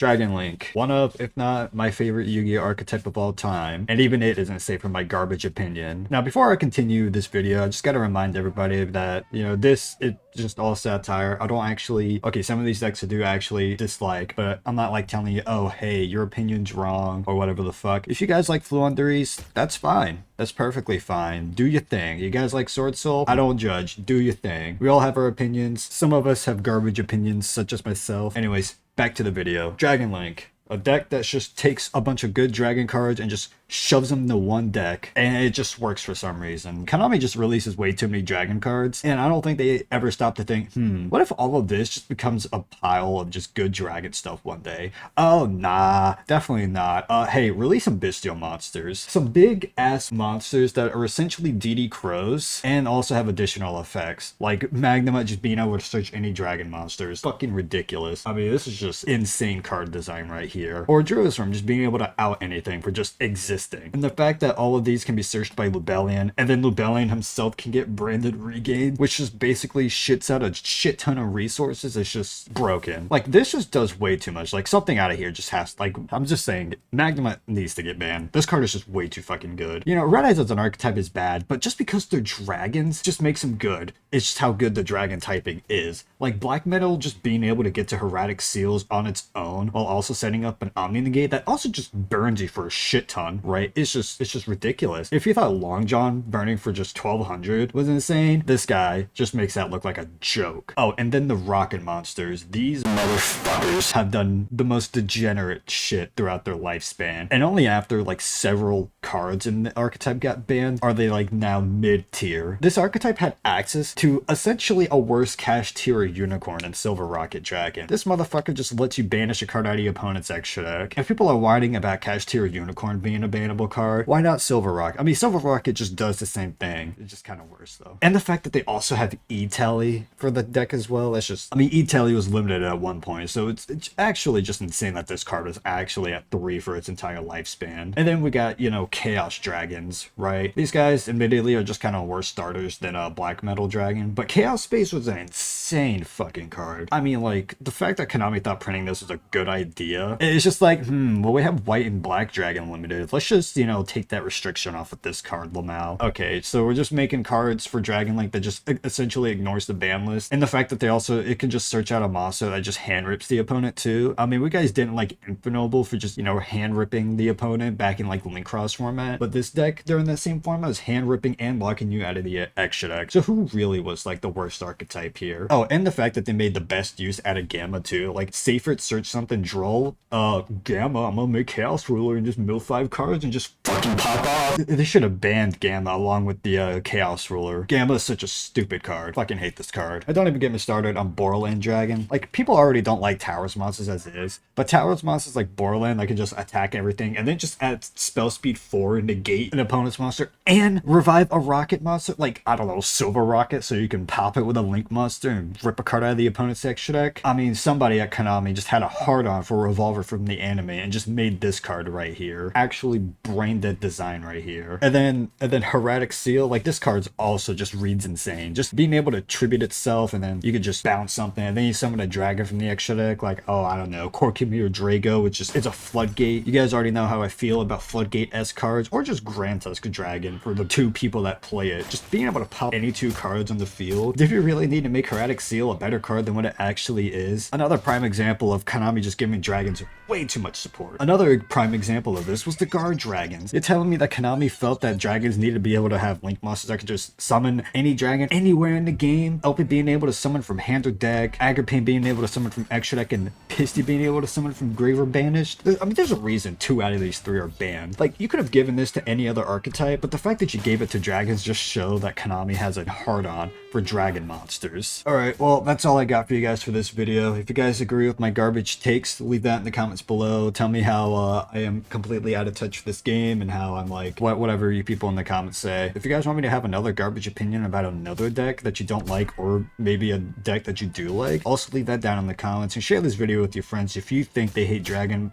Dragon Link, one of, if not my favorite Yu-Gi-Oh archetype of all time, and even it isn't safe from my garbage opinion. Now, before I continue this video, I just gotta remind everybody that, it's just all satire. I don't actually, okay, some of these decks I do actually dislike, but I'm not like telling you, oh, hey, your opinion's wrong, or whatever the fuck. If you guys like Fluunderies, that's fine. That's perfectly fine. Do your thing. You guys like Sword Soul? I don't judge. Do your thing. We all have our opinions. Some of us have garbage opinions, such as myself. Anyways, back to the video. Dragon Link. A deck that just takes a bunch of good dragon cards and just shoves them into one deck, and it just works for some reason. Konami just releases way too many dragon cards, and I don't think they ever stop to think, what if all of this just becomes a pile of just good dragon stuff one day? Oh, nah, definitely not. Hey, release some bestial monsters. Some big ass monsters that are essentially DD Crows, and also have additional effects, like Magnemite just being able to search any dragon monsters. Fucking ridiculous. I mean, this is just insane card design right here. Or Druiswurm just being able to out anything for just existing. And the fact that all of these can be searched by Lubellion, and then Lubellion himself can get branded Regain, which just basically shits out a shit ton of resources, is just broken. Like, this just does way too much. Like, something out of here just has, like, I'm just saying, Magnemite needs to get banned. This card is just way too fucking good. Red Eyes as an archetype is bad, but just because they're dragons just makes them good. It's just how good the dragon typing is. Like, Black Metal just being able to get to Hieratic Seals on its own, while also setting up an Omni Negate that also just burns you for a shit ton, right? It's just ridiculous. If you thought Long John burning for just 1200 was insane, this guy just makes that look like a joke. Oh, and then the rocket monsters. These motherfuckers have done the most degenerate shit throughout their lifespan. And only after like several cards in the archetype got banned are they like now mid-tier. This archetype had access to essentially a worse cash tier unicorn than Silver Rocket Dragon. This motherfucker just lets you banish a card out of your opponent's extra deck. If people are whining about cash tier unicorn being a bannable card, why not Silver Rocket? I mean, Silver Rocket just does the same thing. It's just kind of worse though. And the fact that they also have E-Tally for the deck as well, that's just, I mean, E-Tally was limited at one point, so it's actually just insane that this card was actually at 3 for its entire lifespan. And then we got, Chaos Dragons, right? These guys admittedly are just kind of worse starters than a Black Metal Dragon, but Chaos Space was an insane fucking card. I mean, like, the fact that Konami thought printing this was a good idea, it's just like, well, we have White and Black Dragon limited. Let's just, take that restriction off with this card, Lamau. Okay, so we're just making cards for Dragon Link that just essentially ignores the ban list. And the fact that it can just search out a monster that just hand rips the opponent too. I mean, we guys didn't like Infinnoble for just, hand ripping the opponent back in like Link Cross format. But this deck, during that same format, was hand ripping and locking you out of the extra deck. So who really was like the worst archetype here? Oh, and the fact that they made the best use out of Gamma too. Like, Seyfert search something droll. Gamma, I'm gonna make Chaos Ruler and just mill 5 cards and just fucking pop off. They should have banned Gamma along with the Chaos Ruler. Gamma is such a stupid card. Fucking hate this card. I don't even get me started on Borderland Dragon. Like, people already don't like Towers monsters as it is, but Towers monsters like Borderland, they can just attack everything and then just add spell speed 4, negate an opponent's monster, and revive a rocket monster, like, I don't know, Silver Rocket, so you can pop it with a Link monster and rip a card out of the opponent's extra deck. I mean, somebody at Konami just had a hard-on for Revolver from the anime and just made this card right here. Actually brain dead design right here. And then Hieratic Seal, like, this card's also just reads insane. Just being able to tribute itself, and then you could just bounce something, and then you summon a dragon from the extra deck, like, oh, I don't know, Korkimir or Drago, which is, it's a Floodgate. You guys already know how I feel about Floodgate-esque cards, or just Grand Tusk Dragon for the 2 people that play it. Just being able to pop any 2 cards on the field. Did you really need to make Hieratic Seal a better card than what it actually is? Another prime example of Konami just giving dragons way too much support. Another prime example of this was the Guard Dragons. You're telling me that Konami felt that dragons needed to be able to have Link monsters that could just summon any dragon anywhere in the game? Elpid being able to summon from hand or deck, Agrippine being able to summon from extra deck, and Pisty being able to summon from grave or banished? I mean, there's a reason 2 out of these 3 are banned. Like, you could have given this to any other archetype, but the fact that you gave it to dragons just show that Konami has a hard-on for dragon monsters. Alright, well, that's all I got for you guys for this video. If you guys agree with my garbage takes, leave that in the comments below. Tell me how I am completely out of touch with this game, and how I'm like, whatever you people in the comments say. If you guys want me to have another garbage opinion about another deck that you don't like, or maybe a deck that you do like, also leave that down in the comments, and share this video with your friends if you think they hate dragon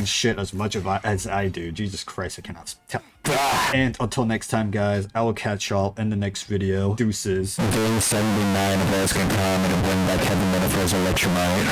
shit as much as I do. Jesus Christ, I cannot tell. And until next time, guys, I will catch y'all in the next video. Deuces. Until 79 of us can come and win like heaven metaphors electromite.